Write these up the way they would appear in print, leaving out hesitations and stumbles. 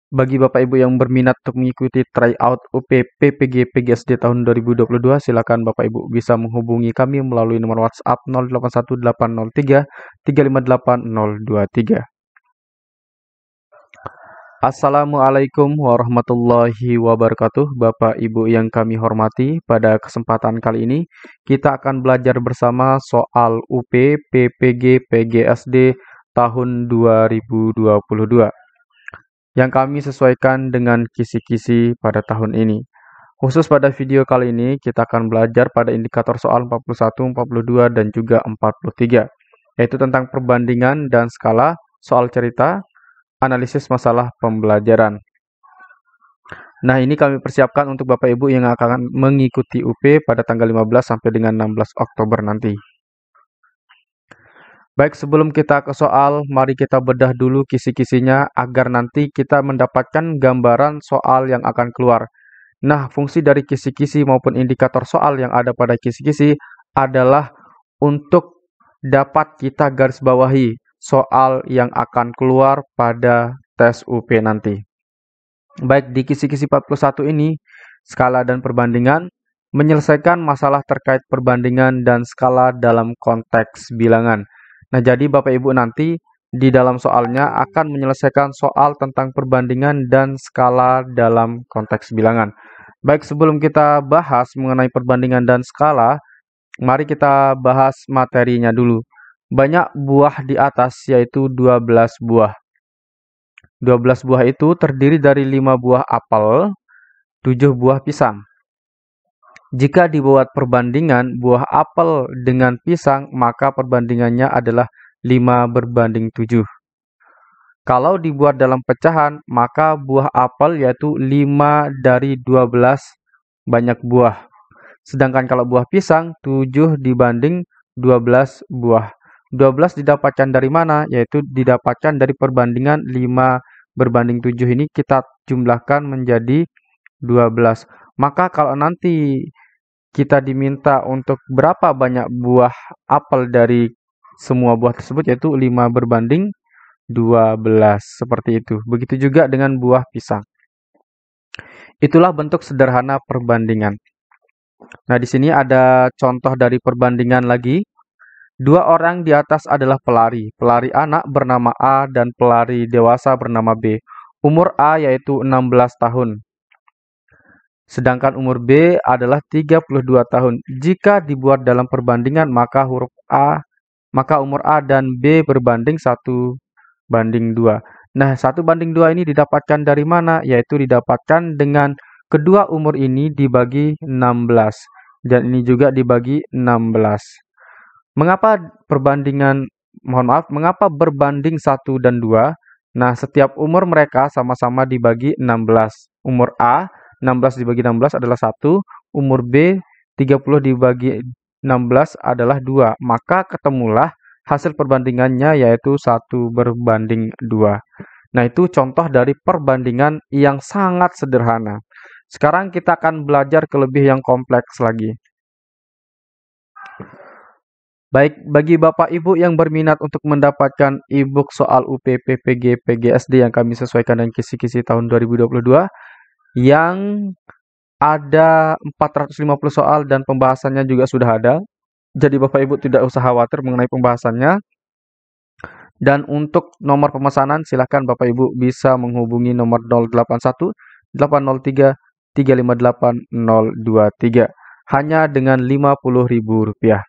Bagi Bapak Ibu yang berminat untuk mengikuti tryout UPP PG PGSD tahun 2022, silakan Bapak Ibu bisa menghubungi kami melalui nomor WhatsApp 081803 358 023. Assalamualaikum warahmatullahi wabarakatuh, Bapak Ibu yang kami hormati. Pada kesempatan kali ini, kita akan belajar bersama soal UP PPG PGSD tahun 2022 yang kami sesuaikan dengan kisi-kisi pada tahun ini. Khusus pada video kali ini, kita akan belajar pada indikator soal 41, 42, dan juga 43, yaitu tentang perbandingan dan skala, soal cerita, analisis masalah pembelajaran. Nah, ini kami persiapkan untuk Bapak Ibu yang akan mengikuti UP pada tanggal 15 sampai dengan 16 Oktober nanti. Baik, sebelum kita ke soal, mari kita bedah dulu kisi-kisinya agar nanti kita mendapatkan gambaran soal yang akan keluar. Nah, fungsi dari kisi-kisi maupun indikator soal yang ada pada kisi-kisi adalah untuk dapat kita garis bawahi soal yang akan keluar pada tes UP nanti. Baik, di kisi-kisi 41 ini, skala dan perbandingan, menyelesaikan masalah terkait perbandingan dan skala dalam konteks bilangan. Nah, jadi Bapak Ibu nanti di dalam soalnya akan menyelesaikan soal tentang perbandingan dan skala dalam konteks bilangan. Baik, sebelum kita bahas mengenai perbandingan dan skala, mari kita bahas materinya dulu. Banyak buah di atas, yaitu 12 buah. 12 buah itu terdiri dari 5 buah apel, 7 buah pisang. Jika dibuat perbandingan buah apel dengan pisang, maka perbandingannya adalah 5:7. Kalau dibuat dalam pecahan, maka buah apel yaitu 5 dari 12 banyak buah. Sedangkan kalau buah pisang, 7 dibanding 12 buah. 12 didapatkan dari mana? Yaitu didapatkan dari perbandingan 5:7 ini kita jumlahkan menjadi 12. Maka kalau nanti kita diminta untuk berapa banyak buah apel dari semua buah tersebut, yaitu 5:12. Seperti itu. Begitu juga dengan buah pisang. Itulah bentuk sederhana perbandingan. Nah, di sini ada contoh dari perbandingan lagi. 2 orang di atas adalah pelari. Pelari anak bernama A dan pelari dewasa bernama B. Umur A yaitu 16 tahun. Sedangkan umur B adalah 32 tahun. Jika dibuat dalam perbandingan, maka umur A dan B berbanding 1:2. Nah, 1:2 ini didapatkan dari mana? Yaitu didapatkan dengan kedua umur ini dibagi 16. Dan ini juga dibagi 16. Mengapa berbanding 1 dan 2? Nah, setiap umur mereka sama-sama dibagi 16. Umur A, 16 dibagi 16 adalah 1. Umur B, 30 dibagi 16 adalah 2. Maka ketemulah hasil perbandingannya yaitu 1:2. Nah, itu contoh dari perbandingan yang sangat sederhana. Sekarang kita akan belajar ke lebih yang kompleks lagi. Baik, bagi Bapak Ibu yang berminat untuk mendapatkan e-book soal UPP PG PGSD yang kami sesuaikan dengan kisi-kisi tahun 2022, yang ada 450 soal dan pembahasannya juga sudah ada. Jadi Bapak Ibu tidak usah khawatir mengenai pembahasannya. Dan untuk nomor pemesanan, silakan Bapak Ibu bisa menghubungi nomor 081 803 358 023 hanya dengan Rp50.000.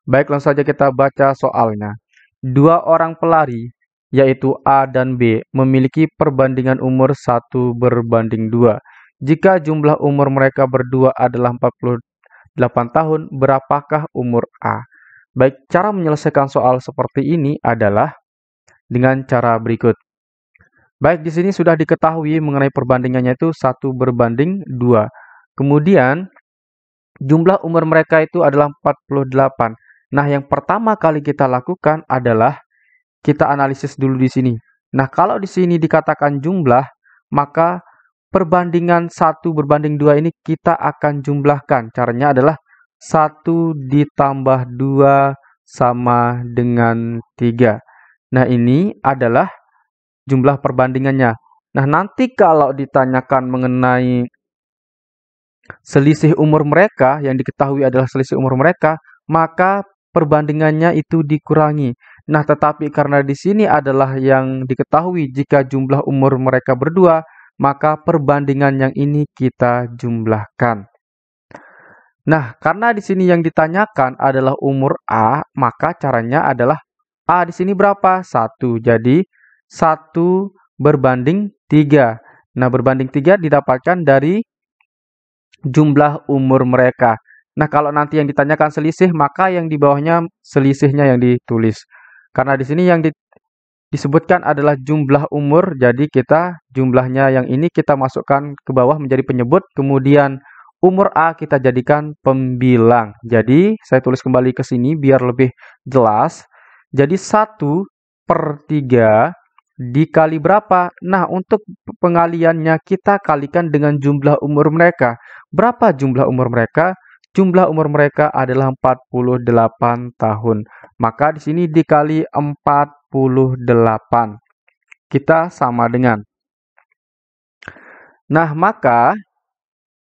Baik, langsung saja kita baca soalnya. 2 orang pelari, yaitu A dan B, memiliki perbandingan umur 1:2. Jika jumlah umur mereka berdua adalah 48 tahun, berapakah umur A? Baik, cara menyelesaikan soal seperti ini adalah dengan cara berikut. Baik, di sini sudah diketahui mengenai perbandingannya itu 1:2. Kemudian, jumlah umur mereka itu adalah 48. Nah, yang pertama kali kita lakukan adalah kita analisis dulu di sini. Nah, kalau di sini dikatakan jumlah, maka perbandingan 1:2 ini kita akan jumlahkan. Caranya adalah 1 ditambah 2 sama dengan 3. Nah, ini adalah jumlah perbandingannya. Nah, nanti kalau ditanyakan mengenai selisih umur mereka, yang diketahui adalah selisih umur mereka, maka perbandingannya itu dikurangi. Nah, tetapi karena di sini adalah yang diketahui jika jumlah umur mereka berdua, maka perbandingan yang ini kita jumlahkan. Nah, karena di sini yang ditanyakan adalah umur A, maka caranya adalah A di sini berapa? 1. Jadi, 1 berbanding 3. Nah, berbanding 3 didapatkan dari jumlah umur mereka. Nah, kalau nanti yang ditanyakan selisih, maka yang di bawahnya selisihnya yang ditulis. Karena di sini yang disebutkan adalah jumlah umur, jadi kita jumlahnya yang ini kita masukkan ke bawah menjadi penyebut, kemudian umur A kita jadikan pembilang. Jadi, saya tulis kembali ke sini biar lebih jelas. Jadi, 1/3 dikali berapa? Nah, untuk pengaliannya kita kalikan dengan jumlah umur mereka. Berapa jumlah umur mereka? Jumlah umur mereka adalah 48 tahun. Maka di sini dikali 48. Kita sama dengan. Nah, maka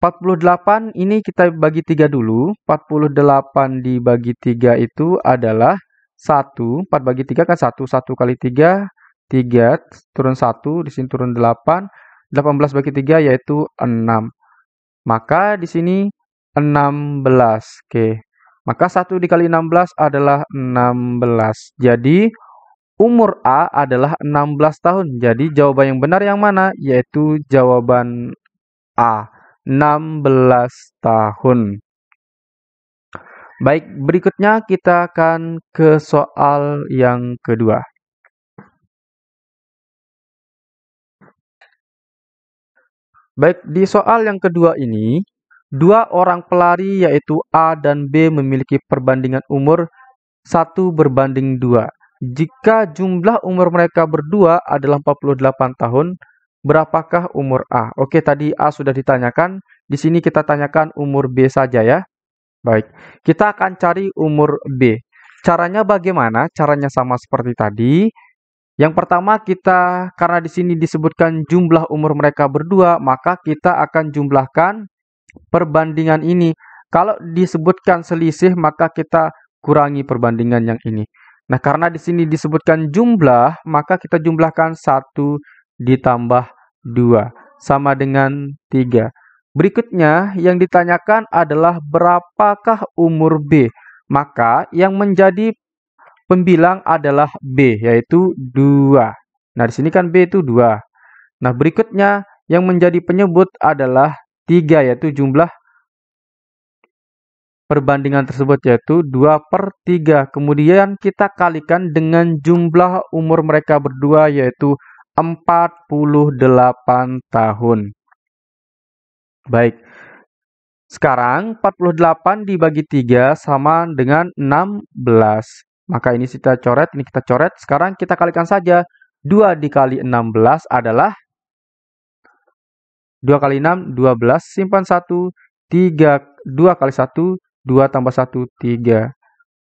48 ini kita bagi 3 dulu. 48 dibagi 3 itu adalah 1. 4 bagi 3 kan 1. 1 kali 3, 3. Turun 1, di sini turun 8. 18 bagi 3 yaitu 6. Maka di sini 16. Oke. Maka 1 dikali 16 adalah 16. Jadi, umur A adalah 16 tahun. Jadi, jawaban yang benar yang mana? Yaitu jawaban A, 16 tahun. Baik, berikutnya kita akan ke soal yang kedua. Baik, di soal yang kedua ini, dua orang pelari yaitu A dan B memiliki perbandingan umur 1/2. Jika jumlah umur mereka berdua adalah 48 tahun, berapakah umur A? Oke, tadi A sudah ditanyakan. Di sini kita tanyakan umur B saja ya. Baik, kita akan cari umur B. Caranya bagaimana? Caranya sama seperti tadi. Yang pertama kita, karena di sini disebutkan jumlah umur mereka berdua, maka kita akan jumlahkan perbandingan ini. Kalau disebutkan selisih, maka kita kurangi perbandingan yang ini. Nah, karena di sini disebutkan jumlah, maka kita jumlahkan 1 ditambah 2, sama dengan 3. Berikutnya, yang ditanyakan adalah berapakah umur B. Maka, yang menjadi pembilang adalah B, yaitu 2. Nah, di sini kan B itu 2. Nah, berikutnya yang menjadi penyebut adalah 3, yaitu jumlah perbandingan tersebut, yaitu 2/3. Kemudian kita kalikan dengan jumlah umur mereka berdua, yaitu 48 tahun. Baik. Sekarang 48 dibagi 3 sama dengan 16. Maka ini kita coret, ini kita coret. Sekarang kita kalikan saja. 2 dikali 16 adalah 2 kali 6, 12. Simpan 1, 3, 2 kali 1, 2 tambah 1, 3.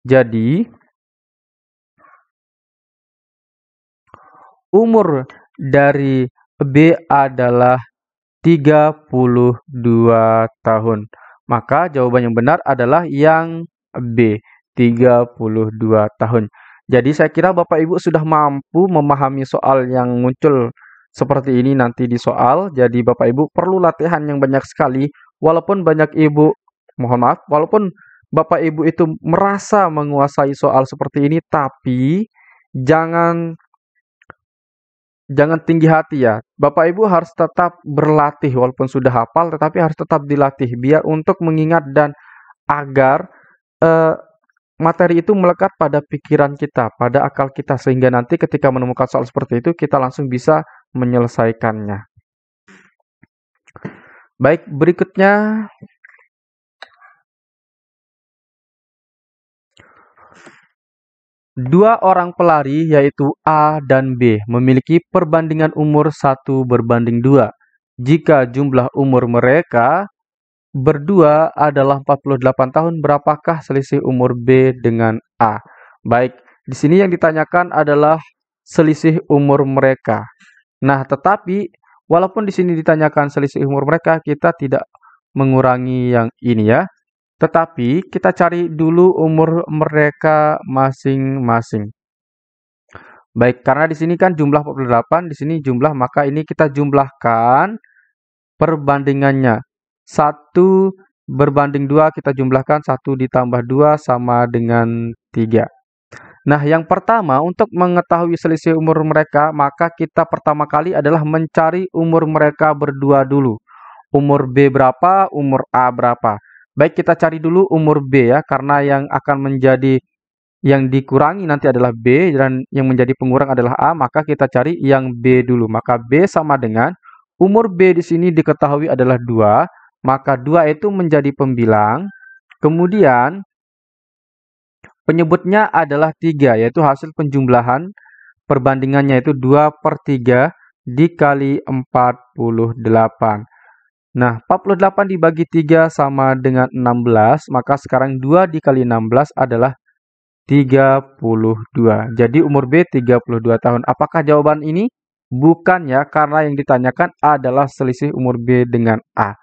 Jadi, umur dari B adalah 32 tahun. Maka jawaban yang benar adalah yang B, 32 tahun. Jadi saya kira Bapak Ibu sudah mampu memahami soal yang muncul seperti ini nanti di soal. Jadi Bapak Ibu perlu latihan yang banyak sekali. Walaupun banyak Ibu, mohon maaf, walaupun Bapak Ibu itu merasa menguasai soal seperti ini, tapi jangan tinggi hati ya. Bapak Ibu harus tetap berlatih walaupun sudah hafal, tetapi harus tetap dilatih biar untuk mengingat dan agar materi itu melekat pada pikiran kita, pada akal kita, sehingga nanti ketika menemukan soal seperti itu kita langsung bisa menyelesaikannya. Baik, berikutnya dua orang pelari yaitu A dan B memiliki perbandingan umur 1/2. Jika jumlah umur mereka berdua adalah 48 tahun, berapakah selisih umur B dengan A? Baik, di sini yang ditanyakan adalah selisih umur mereka. Nah, tetapi Walaupun di sini ditanyakan selisih umur mereka, kita tidak mengurangi yang ini ya. Tetapi kita cari dulu umur mereka masing-masing. Baik, karena di sini kan jumlah 48, di sini jumlah, maka ini kita jumlahkan perbandingannya. 1 berbanding 2 kita jumlahkan, 1 ditambah 2 sama dengan 3. Nah, yang pertama untuk mengetahui selisih umur mereka, maka kita pertama kali adalah mencari umur mereka berdua dulu. Umur B berapa, umur A berapa. Baik, kita cari dulu umur B ya, karena yang akan menjadi yang dikurangi nanti adalah B dan yang menjadi pengurang adalah A, maka kita cari yang B dulu. Maka B sama dengan umur B di sini diketahui adalah 2, maka 2 itu menjadi pembilang. Kemudian penyebutnya adalah 3, yaitu hasil penjumlahan perbandingannya itu 2/3 dikali 48. Nah, 48 dibagi 3 sama dengan 16, maka sekarang 2 dikali 16 adalah 32. Jadi umur B 32 tahun. Apakah jawaban ini? Bukan ya, karena yang ditanyakan adalah selisih umur B dengan A.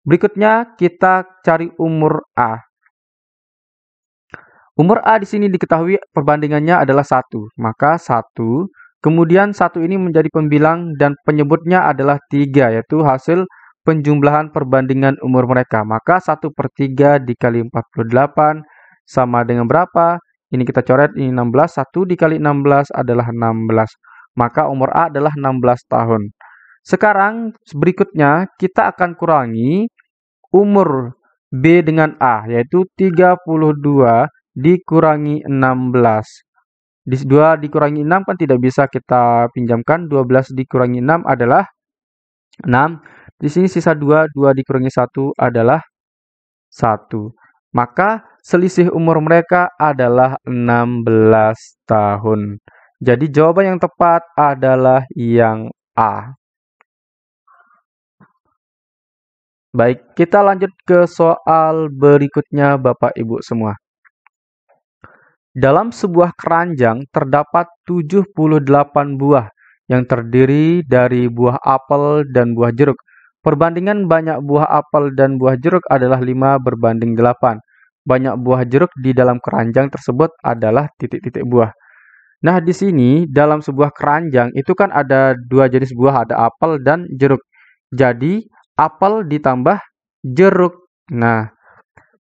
Berikutnya kita cari umur A. Umur A di sini diketahui perbandingannya adalah 1. Maka 1, kemudian 1 ini menjadi pembilang dan penyebutnya adalah 3, yaitu hasil penjumlahan perbandingan umur mereka. Maka 1/3 dikali 48 sama dengan berapa? Ini kita coret, ini 16. 1 dikali 16 adalah 16. Maka umur A adalah 16 tahun. Sekarang berikutnya kita akan kurangi umur B dengan A, yaitu 32 dikurangi 16. 2 dikurangi 6 kan tidak bisa kita pinjamkan. 12 dikurangi 6 adalah 6. Di sini sisa 2. 2 dikurangi 1 adalah 1. Maka selisih umur mereka adalah 16 tahun. Jadi jawaban yang tepat adalah yang A. Baik, kita lanjut ke soal berikutnya Bapak Ibu semua. Dalam sebuah keranjang terdapat 78 buah yang terdiri dari buah apel dan buah jeruk. Perbandingan banyak buah apel dan buah jeruk adalah 5/8. Banyak buah jeruk di dalam keranjang tersebut adalah titik-titik buah. Nah, di sini dalam sebuah keranjang itu kan ada 2 jenis buah, ada apel dan jeruk. Jadi, apel ditambah jeruk. Nah,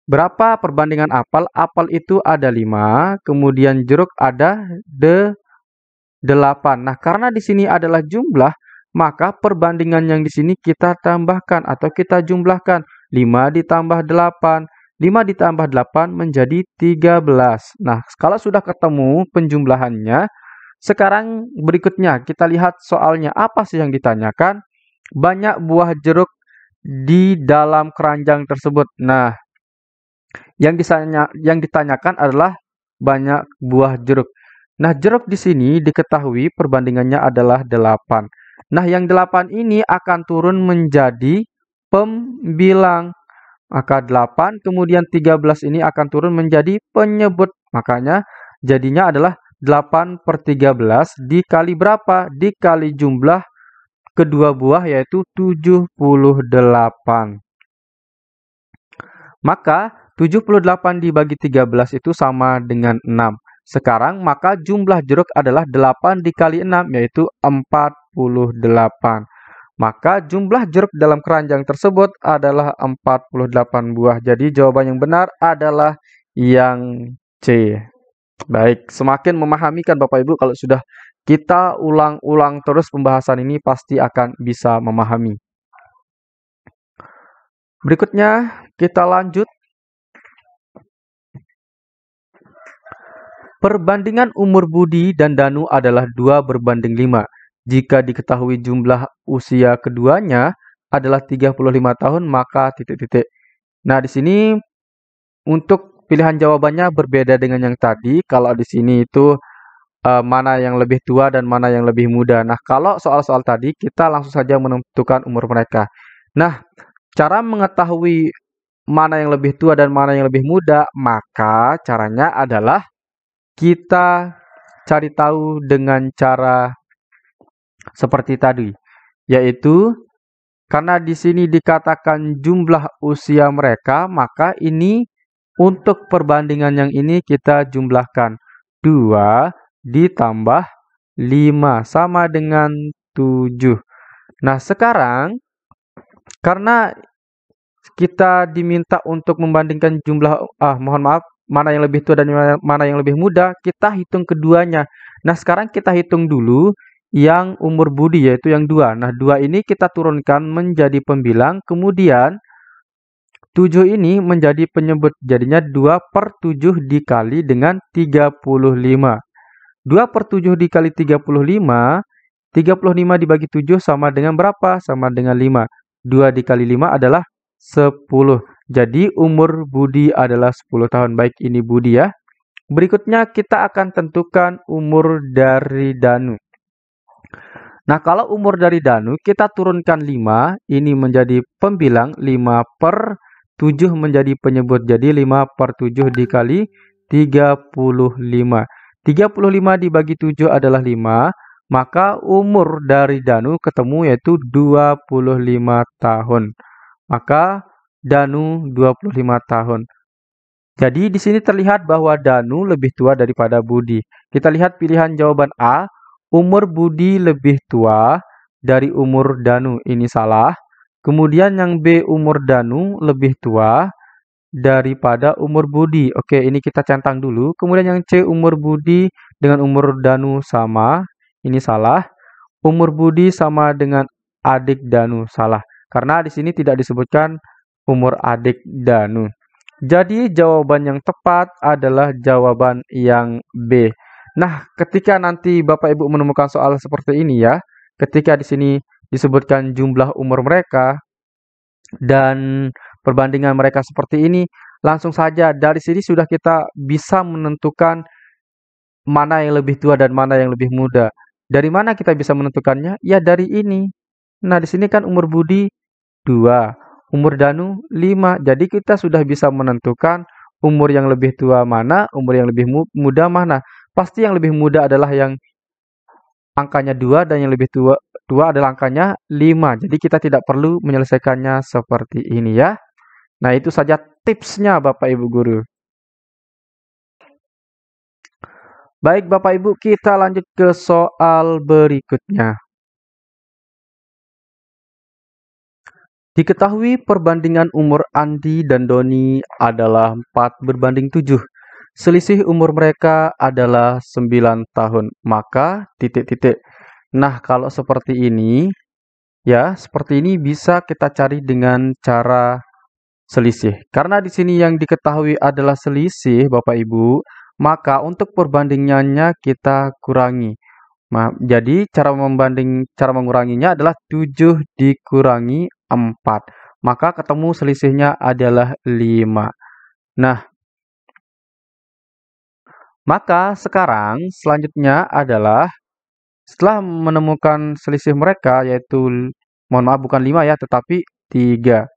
berapa perbandingan apel? Apel itu ada 5, kemudian jeruk ada 8. Nah, karena di sini adalah jumlah, maka perbandingan yang di sini kita tambahkan atau kita jumlahkan. 5 ditambah 8. 5 ditambah 8 menjadi 13. Nah, kalau sudah ketemu penjumlahannya, sekarang berikutnya kita lihat soalnya apa sih yang ditanyakan. Banyak buah jeruk di dalam keranjang tersebut. Nah, yang ditanyakan adalah banyak buah jeruk. Nah, jeruk di sini diketahui perbandingannya adalah 8. Nah, yang 8 ini akan turun menjadi pembilang. Maka 8 kemudian 13 ini akan turun menjadi penyebut. Makanya jadinya adalah 8/13 dikali berapa? Dikali jumlah kedua buah yaitu 78. Maka 78 dibagi 13 itu sama dengan 6. Sekarang maka jumlah jeruk adalah 8 dikali 6 yaitu 48. Maka jumlah jeruk dalam keranjang tersebut adalah 48 buah. Jadi jawaban yang benar adalah yang C. Baik, semakin memahami kan Bapak Ibu kalau sudah kita ulang-ulang terus pembahasan ini pasti akan bisa memahami. Berikutnya kita lanjut. Perbandingan umur Budi dan Danu adalah 2/5. Jika diketahui jumlah usia keduanya adalah 35 tahun, maka titik-titik. Nah, di sini untuk pilihan jawabannya berbeda dengan yang tadi. Kalau di sini itu mana yang lebih tua dan mana yang lebih muda. Nah, kalau soal-soal tadi kita langsung saja menentukan umur mereka. Nah, cara mengetahui mana yang lebih tua dan mana yang lebih muda, maka caranya adalah kita cari tahu dengan cara seperti tadi, yaitu karena di sini dikatakan jumlah usia mereka, maka ini untuk perbandingan yang ini kita jumlahkan. 2 ditambah 5 sama dengan 7. Nah, sekarang karena kita diminta untuk membandingkan jumlah, mohon maaf, mana yang lebih tua dan mana yang lebih muda, kita hitung keduanya. Nah, sekarang kita hitung dulu yang umur budi, yaitu yang 2. Nah, 2 ini kita turunkan menjadi pembilang, kemudian 7 ini menjadi penyebut. Jadinya 2/7 dikali dengan 35. 2/7 dikali 35, 35 dibagi 7 sama dengan berapa? Sama dengan 5. 2 dikali 5 adalah 10. Jadi umur Budi adalah 10 tahun. Baik, ini Budi ya. Berikutnya kita akan tentukan umur dari Danu. Nah, kalau umur dari Danu kita turunkan 5, ini menjadi pembilang, 5/7 menjadi penyebut. Jadi 5/7 dikali 35. 35 dibagi 7 adalah 5, maka umur dari Danu ketemu yaitu 25 tahun. Maka Danu 25 tahun. Jadi di sini terlihat bahwa Danu lebih tua daripada Budi. Kita lihat pilihan jawaban A, umur Budi lebih tua dari umur Danu. Ini salah. Kemudian yang B, umur Danu lebih tua daripada umur Budi. Oke, ini kita centang dulu. Kemudian yang C, umur Budi dengan umur Danu sama. Ini salah. Umur Budi sama dengan adik Danu. Salah. Karena di sini tidak disebutkan umur adik Danu. Jadi jawaban yang tepat adalah jawaban yang B. Nah, ketika nanti Bapak Ibu menemukan soal seperti ini ya, ketika di sini disebutkan jumlah umur mereka dan perbandingan mereka seperti ini, langsung saja dari sini sudah kita bisa menentukan mana yang lebih tua dan mana yang lebih muda. Dari mana kita bisa menentukannya? Ya dari ini. Nah, di sini kan umur Budi 2, umur Danu 5. Jadi kita sudah bisa menentukan umur yang lebih tua mana, umur yang lebih muda mana. Pasti yang lebih muda adalah yang angkanya 2 dan yang lebih tua adalah angkanya 5. Jadi kita tidak perlu menyelesaikannya seperti ini ya. Nah, itu saja tipsnya Bapak Ibu Guru. Baik Bapak Ibu, kita lanjut ke soal berikutnya. Diketahui perbandingan umur Andi dan Doni adalah 4/7. Selisih umur mereka adalah 9 tahun. Maka titik-titik. Nah, kalau seperti ini, ya, seperti ini bisa kita cari dengan cara selisih. Karena di sini yang diketahui adalah selisih, Bapak Ibu, maka untuk perbandingannya kita kurangi. Jadi cara menguranginya adalah 7 dikurangi 4. Maka ketemu selisihnya adalah 5. Nah, maka sekarang selanjutnya adalah setelah menemukan selisih mereka yaitu, mohon maaf bukan 5 ya, tetapi 3.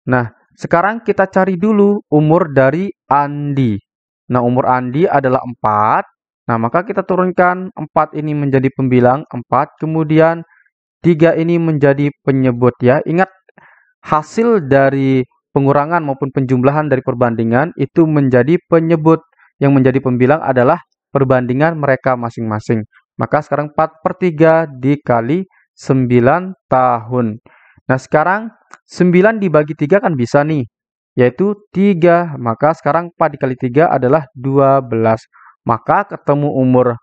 Nah, sekarang kita cari dulu umur dari Andi. Nah, umur Andi adalah 4. Nah, maka kita turunkan 4 ini menjadi pembilang 4, kemudian 3 ini menjadi penyebut ya. Ingat, hasil dari pengurangan maupun penjumlahan dari perbandingan itu menjadi penyebut. Yang menjadi pembilang adalah perbandingan mereka masing-masing. Maka sekarang 4/3 dikali 9 tahun. Nah, sekarang 9 dibagi 3 kan bisa nih, yaitu 3. Maka sekarang 4 dikali 3 adalah 12. Maka ketemu umur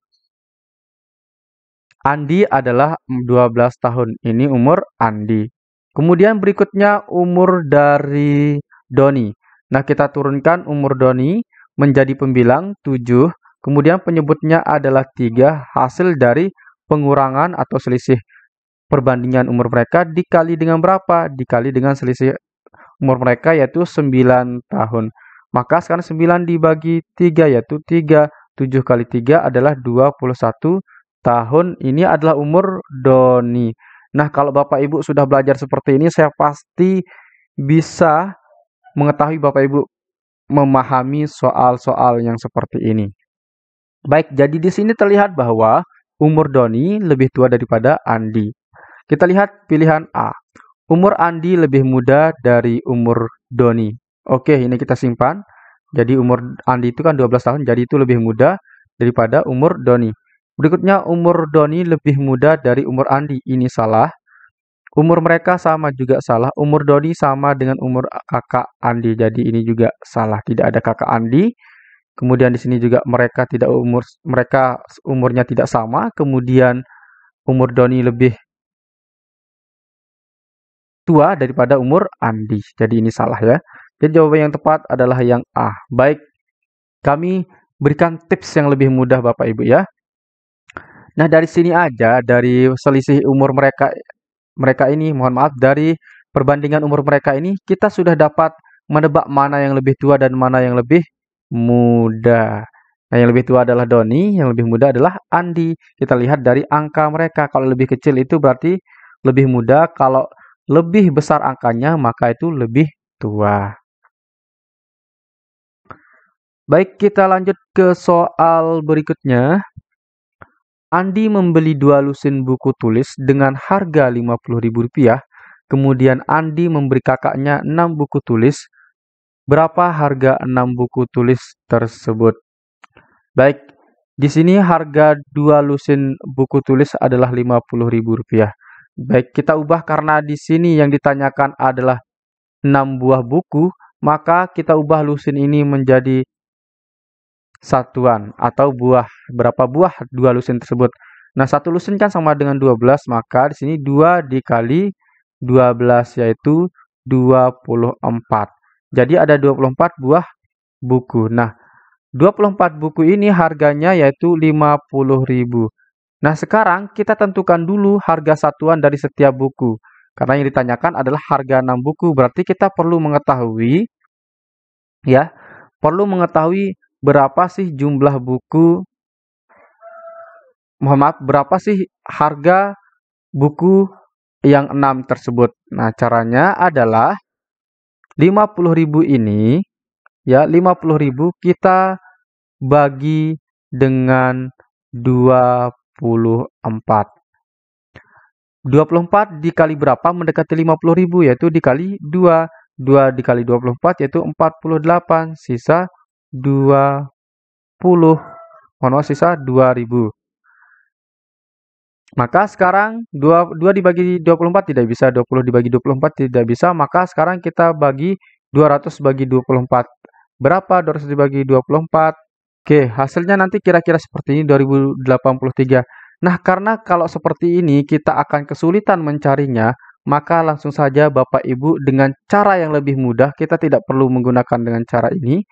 Andi adalah 12 tahun. Ini umur Andi. Kemudian berikutnya umur dari Doni. Nah, kita turunkan umur Doni menjadi pembilang 7. Kemudian penyebutnya adalah 3. Hasil dari pengurangan atau selisih perbandingan umur mereka dikali dengan berapa? Dikali dengan selisih umur mereka yaitu 9 tahun. Maka sekarang 9 dibagi 3 yaitu 3. 7 kali 3 adalah 21 tahun. Ini adalah umur Doni. Nah, kalau Bapak Ibu sudah belajar seperti ini, saya pasti bisa mengetahui Bapak Ibu memahami soal-soal yang seperti ini. Baik, jadi di sini terlihat bahwa umur Doni lebih tua daripada Andi. Kita lihat pilihan A. Umur Andi lebih muda dari umur Doni. Oke, ini kita simpan. Jadi umur Andi itu kan 12 tahun, jadi itu lebih muda daripada umur Doni. Berikutnya, umur Doni lebih muda dari umur Andi. Ini salah. Umur mereka sama juga salah. Umur Doni sama dengan umur kakak Andi. Jadi ini juga salah. Tidak ada kakak Andi. Kemudian di sini juga mereka umurnya tidak sama. Kemudian umur Doni lebih tua daripada umur Andi. Jadi ini salah ya. Jadi jawaban yang tepat adalah yang A. Baik, kami berikan tips yang lebih mudah Bapak Ibu ya. Nah, dari sini aja, dari selisih umur mereka ini, mohon maaf, dari perbandingan umur mereka ini, kita sudah dapat menebak mana yang lebih tua dan mana yang lebih muda. Nah, yang lebih tua adalah Doni, yang lebih muda adalah Andi. Kita lihat dari angka mereka. Kalau lebih kecil itu berarti lebih muda, kalau lebih besar angkanya maka itu lebih tua. Baik, kita lanjut ke soal berikutnya. Andi membeli 2 lusin buku tulis dengan harga Rp50.000. Kemudian Andi memberi kakaknya 6 buku tulis. Berapa harga 6 buku tulis tersebut? Baik, di sini harga 2 lusin buku tulis adalah Rp50.000. Baik, kita ubah karena di sini yang ditanyakan adalah 6 buah buku, maka kita ubah lusin ini menjadi satuan atau buah. Berapa buah 2 lusin tersebut? Nah, 1 lusin kan sama dengan 12, maka di sini 2 dikali 12 yaitu 24. Jadi ada 24 buah buku. Nah, 24 buku ini harganya yaitu Rp50.000. Nah, sekarang kita tentukan dulu harga satuan dari setiap buku. Karena yang ditanyakan adalah harga 6 buku, berarti kita perlu mengetahui ya, berapa sih jumlah buku, mohon maaf, berapa sih harga buku yang 6 tersebut. Nah, caranya adalah 50.000 ini, ya, 50.000 kita bagi dengan 24. 24 dikali berapa mendekati 50.000, yaitu dikali 2. 2 dikali 24 yaitu 48, sisa 20. Mohon maaf, sisa 2.000. Maka sekarang 2 dibagi 24 tidak bisa, 20 dibagi 24 tidak bisa, maka sekarang kita bagi 200 bagi 24. Berapa 200 dibagi 24? Oke, hasilnya nanti kira-kira seperti ini, 2083. Nah, karena kalau seperti ini kita akan kesulitan mencarinya, maka langsung saja Bapak Ibu dengan cara yang lebih mudah, kita tidak perlu menggunakan dengan cara ini.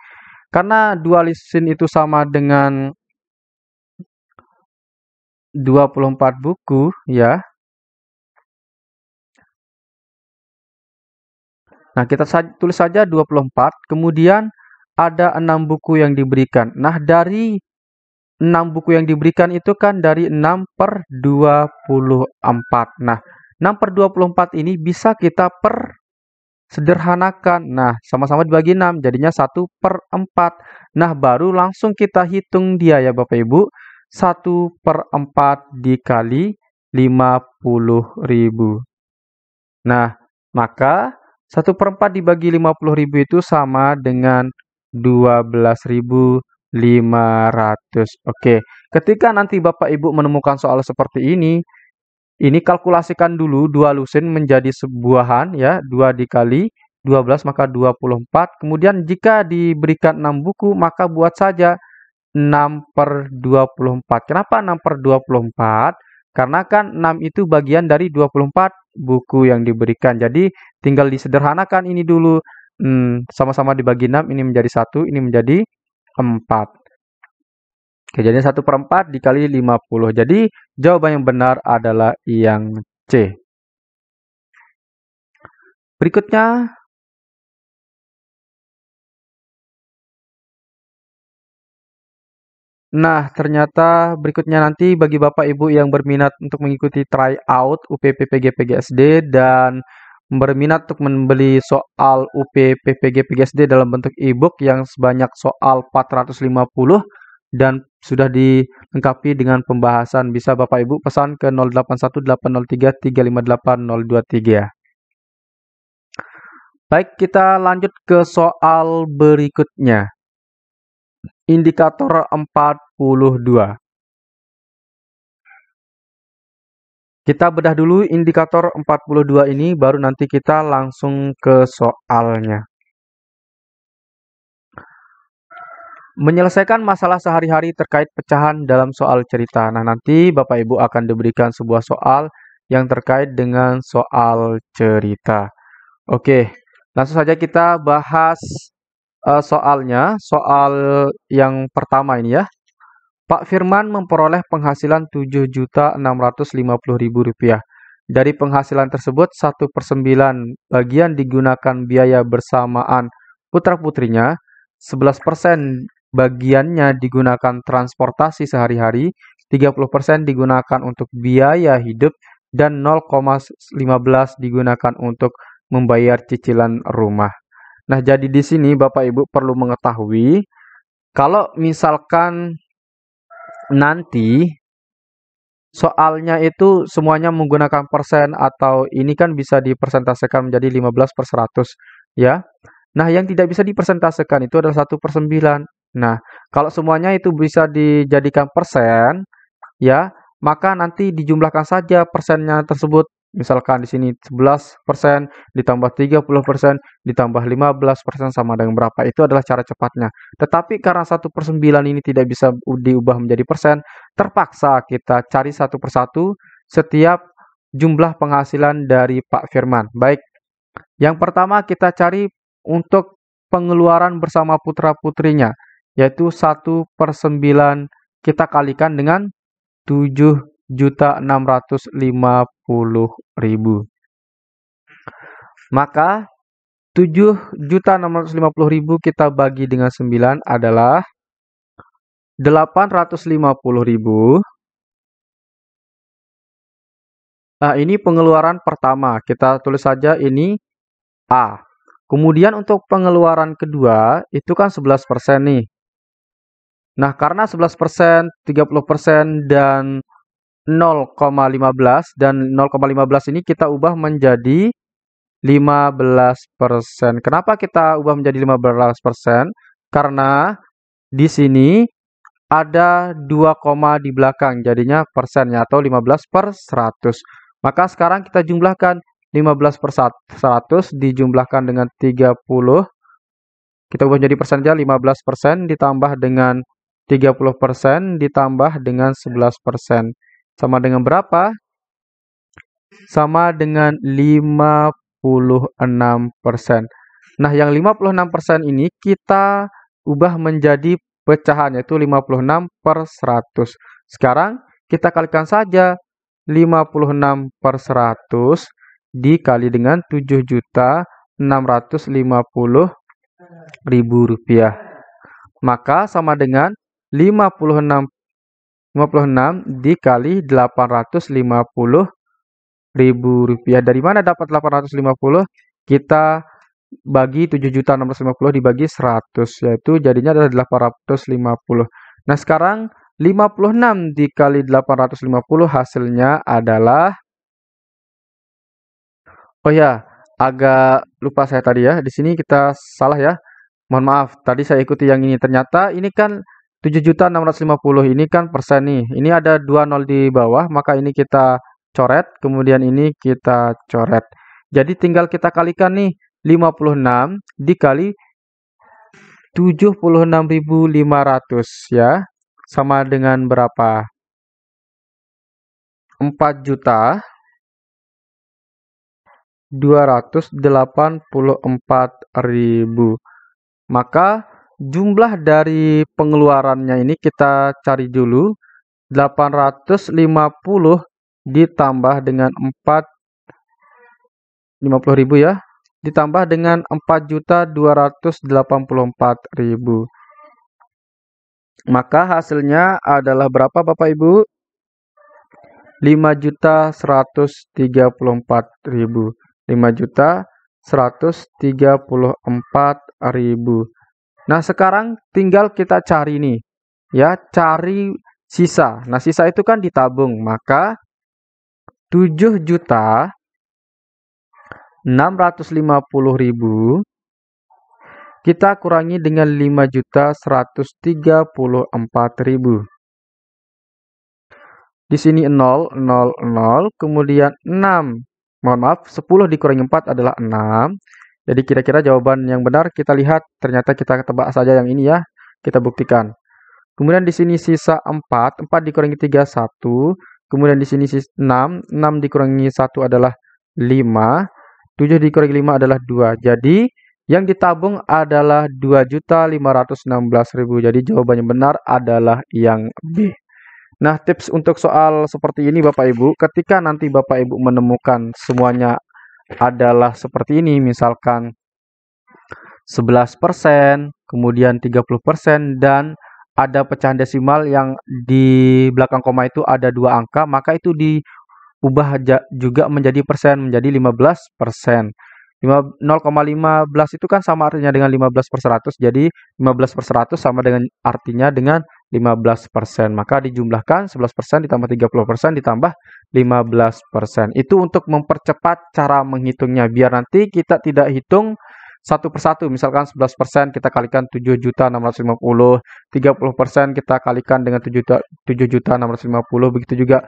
Karena 2 lusin itu sama dengan 24 buku, ya. Nah, kita tulis saja 24, kemudian ada 6 buku yang diberikan. Nah, dari 6 buku yang diberikan itu kan dari 6 per 24. Nah, 6 per 24 ini bisa kita sederhanakan. Nah, sama-sama dibagi 6, jadinya 1 per 4. Nah, baru langsung kita hitung dia ya Bapak Ibu. 1 per 4 dikali 50.000. Nah, maka 1 per 4 dibagi 50.000 itu sama dengan 12.500. Oke, ketika nanti Bapak Ibu menemukan soal seperti ini kalkulasikan dulu 2 lusin menjadi sebuahan ya, 2 dikali 12 maka 24. Kemudian jika diberikan 6 buku maka buat saja 6 per 24. Kenapa 6 per 24? Karena kan 6 itu bagian dari 24 buku yang diberikan. Jadi tinggal disederhanakan ini dulu. Sama-sama dibagi 6, ini menjadi 1, ini menjadi 4. Oke, jadi 1 per 4 dikali 50. Jadi jawaban yang benar adalah yang C. Berikutnya, nah ternyata berikutnya nanti bagi Bapak Ibu yang berminat untuk mengikuti tryout UPPPG PGSD dan berminat untuk membeli soal UPPPG PGSD dalam bentuk e-book yang sebanyak soal 450, dan sudah dilengkapi dengan pembahasan. Bisa Bapak Ibu pesan ke 081803358023 ya. Baik, kita lanjut ke soal berikutnya. Indikator 42. Kita bedah dulu indikator 42 ini, baru nanti kita langsung ke soalnya. Menyelesaikan masalah sehari-hari terkait pecahan dalam soal cerita. Nah, nanti Bapak Ibu akan diberikan sebuah soal yang terkait dengan soal cerita. Oke, langsung saja kita bahas soalnya. Soal yang pertama ini ya. Pak Firman memperoleh penghasilan Rp7.650.000. Dari penghasilan tersebut, 1/9 bagian digunakan biaya bersamaan putra-putrinya, 11% bagiannya digunakan transportasi sehari-hari, 30% digunakan untuk biaya hidup, dan 0,15 digunakan untuk membayar cicilan rumah. Nah, jadi di sini Bapak Ibu perlu mengetahui, kalau misalkan nanti soalnya itu semuanya menggunakan persen atau ini kan bisa dipersentasekan menjadi 15/100 ya. Nah, yang tidak bisa dipersentasekan itu adalah 1/9. Nah, kalau semuanya itu bisa dijadikan persen ya, maka nanti dijumlahkan saja persennya tersebut. Misalkan di sini 11% ditambah 30% ditambah 15% sama dengan berapa. Itu adalah cara cepatnya. Tetapi karena 1/9 ini tidak bisa diubah menjadi persen, terpaksa kita cari satu persatu setiap jumlah penghasilan dari Pak Firman. Baik, yang pertama kita cari untuk pengeluaran bersama putra-putrinya, yaitu 1/9 kita kalikan dengan 7.650.000. Maka 7.650.000 kita bagi dengan 9 adalah 850.000. Nah, ini pengeluaran pertama. Kita tulis saja ini A. Kemudian untuk pengeluaran kedua, itu kan 11% nih. Nah, karena 11%, 30%, dan 0,15, dan 0,15 ini kita ubah menjadi 15%. Kenapa kita ubah menjadi 15%? Karena di sini ada 2 koma di belakang, jadinya persennya atau 15/100. Maka sekarang kita jumlahkan 15/100 dijumlahkan dengan 30. Kita ubah menjadi persen saja, 15% ditambah dengan 30% ditambah dengan 11%. Sama dengan berapa? Sama dengan 56%. Nah, yang 56% ini kita ubah menjadi pecahan, yaitu 56/100. Sekarang kita kalikan saja 56/100 dikali dengan 7.650.000 rupiah. Maka sama dengan 56 dikali 850.000 rupiah. Dari mana dapat 850? Kita bagi 7.650 dibagi 100, yaitu jadinya adalah 850. Nah, sekarang 56 dikali 850 hasilnya adalah, oh ya, agak lupa saya tadi ya. Di sini kita salah ya. Mohon maaf, tadi saya ikuti yang ini. Ternyata ini kan 7.650 ini kan persen nih. Ini ada 2 nol di bawah, maka ini kita coret, kemudian ini kita coret. Jadi tinggal kita kalikan nih, 56 dikali 76.500 ya. Sama dengan berapa? 4.284.000. Maka jumlah dari pengeluarannya ini kita cari dulu. 850 ditambah dengan 50.000 ya. Ditambah dengan 4.284.000. Maka hasilnya adalah berapa Bapak Ibu? 5.134.000. 5.134.000. Nah, sekarang tinggal kita cari nih. Ya, cari sisa. Nah, sisa itu kan ditabung, maka 7.650.000 kita kurangi dengan 5.134.000. Di sini 0, 0, 0, kemudian 6. Mohon maaf, 10 dikurangi 4 adalah 6. Jadi kira-kira jawaban yang benar kita lihat, ternyata kita tebak saja yang ini ya. Kita buktikan. Kemudian di sini sisa 4, 4 dikurangi 3, 1. Kemudian di sini 6, 6 dikurangi 1 adalah 5. 7 dikurangi 5 adalah 2. Jadi yang ditabung adalah 2.516.000. Jadi jawaban yang benar adalah yang B. Nah, tips untuk soal seperti ini Bapak Ibu, ketika nanti Bapak Ibu menemukan semuanya adalah seperti ini, misalkan 11%, kemudian 30%, dan ada pecahan desimal yang di belakang koma itu ada 2 angka, maka itu diubah juga menjadi persen, menjadi 15%. 0,15 itu kan sama artinya dengan 15/100, jadi 15/100 sama dengan artinya dengan 15%. Maka dijumlahkan 11% ditambah 30% ditambah 15%. Itu untuk mempercepat cara menghitungnya, biar nanti kita tidak hitung satu persatu. Misalkan 11% kita kalikan 7.650, 30% kita kalikan dengan 7.650, begitu juga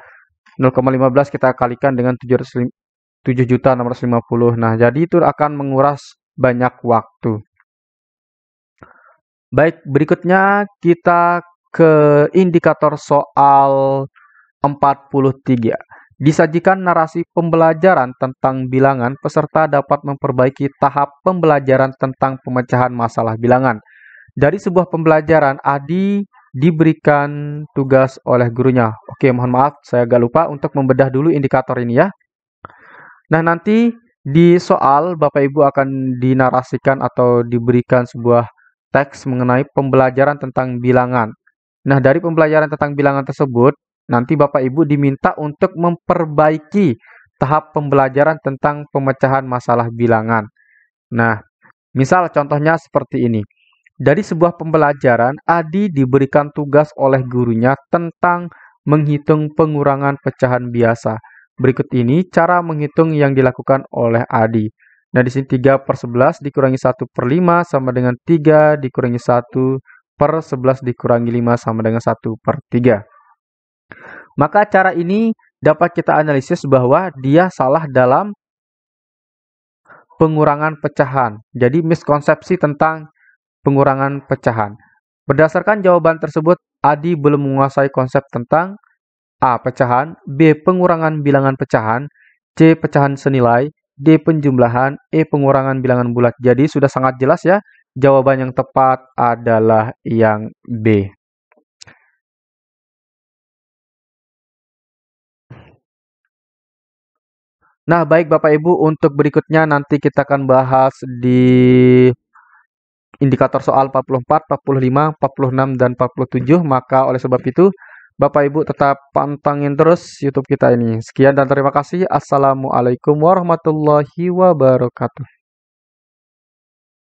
0,15 kita kalikan dengan 7.650. Nah, jadi itu akan menguras banyak waktu. Baik, berikutnya kita ke indikator soal 43. Disajikan narasi pembelajaran tentang bilangan, peserta dapat memperbaiki tahap pembelajaran tentang pemecahan masalah bilangan. Dari sebuah pembelajaran, Adi diberikan tugas oleh gurunya. Oke, mohon maaf, saya agak lupa untuk membedah dulu indikator ini ya. Nah, nanti di soal Bapak Ibu akan dinarasikan atau diberikan sebuah teks mengenai pembelajaran tentang bilangan. Nah, dari pembelajaran tentang bilangan tersebut, nanti Bapak Ibu diminta untuk memperbaiki tahap pembelajaran tentang pemecahan masalah bilangan. Nah, misal contohnya seperti ini. Dari sebuah pembelajaran, Adi diberikan tugas oleh gurunya tentang menghitung pengurangan pecahan biasa. Berikut ini cara menghitung yang dilakukan oleh Adi. Nah, di sini 3/11 dikurangi 1/5 sama dengan 3 dikurangi 1/11 dikurangi 5 sama dengan 1/3. Maka cara ini dapat kita analisis bahwa dia salah dalam pengurangan pecahan. Jadi miskonsepsi tentang pengurangan pecahan. Berdasarkan jawaban tersebut, Adi belum menguasai konsep tentang A. Pecahan, B. Pengurangan bilangan pecahan, C. Pecahan senilai, D. Penjumlahan, E. Pengurangan bilangan bulat. Jadi sudah sangat jelas ya, jawaban yang tepat adalah yang B. Nah, baik Bapak Ibu, untuk berikutnya nanti kita akan bahas di indikator soal 44, 45, 46, dan 47. Maka oleh sebab itu, Bapak Ibu tetap pantengin terus YouTube kita ini. Sekian dan terima kasih. Assalamualaikum warahmatullahi wabarakatuh.